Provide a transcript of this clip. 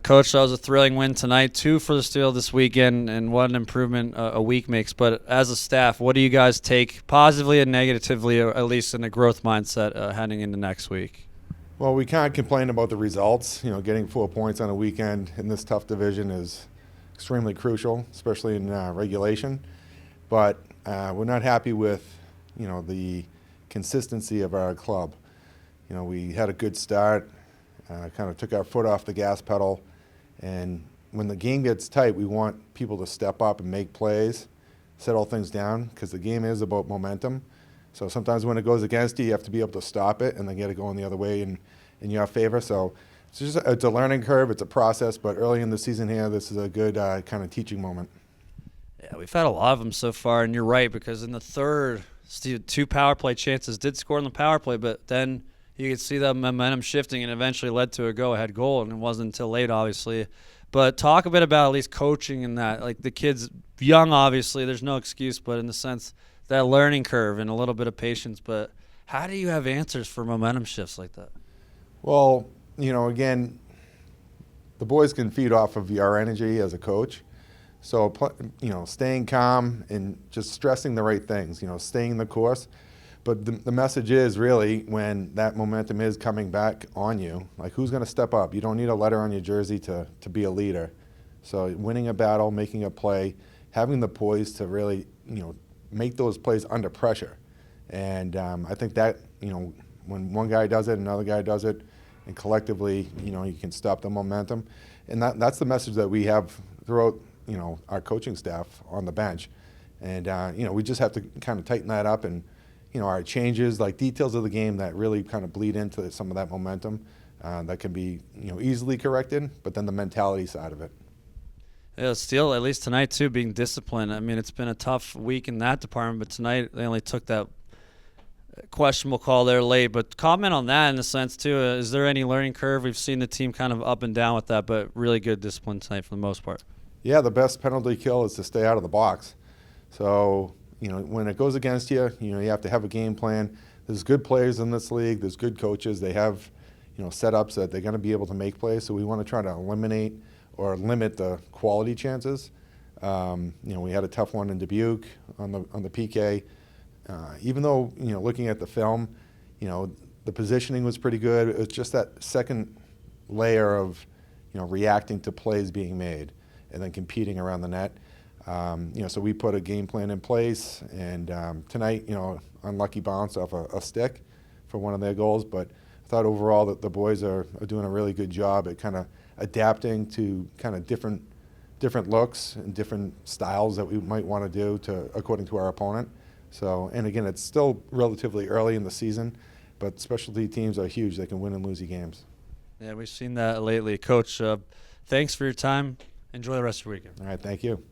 Coach, that was a thrilling win tonight. 2 for the Steel this weekend, and what an improvement a week makes. But as a staff, what do you guys take positively and negatively, or at least in a growth mindset, heading into next week? Well, we can't complain about the results. Getting 4 points on a weekend in this tough division is extremely crucial, especially in regulation. But we're not happy with, the consistency of our club. We had a good start, kind of took our foot off the gas pedal, and when the game gets tight, we want people to step up and make plays, settle things down, because the game is about momentum. So sometimes when it goes against you, you have to be able to stop it and then get it going the other way in your favor. So it's a learning curve, it's a process, but early in the season here, this is a good kind of teaching moment. Yeah, we've had a lot of them so far, and you're right, because in the third, 2 power play chances did score in the power play, but then you could see the momentum shifting and eventually led to a go-ahead goal, and it wasn't until late, obviously. But talk a bit about at least coaching and that. Like, the kids, young, obviously, there's no excuse, but in the sense that learning curve and a little bit of patience. But how do you have answers for momentum shifts like that? Well, again, the boys can feed off of your energy as a coach. So, staying calm and just stressing the right things, staying the course. But the message is really, when that momentum is coming back on you, like, who's going to step up? You don't need a letter on your jersey to be a leader. So winning a battle, making a play, having the poise to really, make those plays under pressure. And I think that, when one guy does it, another guy does it, and collectively, you can stop the momentum. And that's the message that we have throughout, our coaching staff on the bench. And, we just have to kind of tighten that up, and, our changes, like details of the game that really kind of bleed into some of that momentum that can be, easily corrected, but then the mentality side of it. Yeah, Steel, at least tonight, too, being disciplined. I mean, it's been a tough week in that department, but tonight they only took that questionable call there late. But comment on that in a sense, too. Is there any learning curve? We've seen the team kind of up and down with that, but really good discipline tonight for the most part. Yeah, the best penalty kill is to stay out of the box. So, when it goes against you, you have to have a game plan. There's good players in this league. There's good coaches. They have, setups that they're going to be able to make plays. So we want to try to eliminate or limit the quality chances. We had a tough one in Dubuque on the PK. Even though, looking at the film, the positioning was pretty good. It was just that second layer of, reacting to plays being made and then competing around the net. So we put a game plan in place, and tonight, unlucky bounce off a stick for one of their goals. But I thought overall that the boys are doing a really good job at kind of adapting to kind of different looks and different styles that we might want to do according to our opponent. So, and again, it's still relatively early in the season, but specialty teams are huge. They can win and lose you games. Yeah, we've seen that lately. Coach, thanks for your time. Enjoy the rest of your weekend. All right, thank you.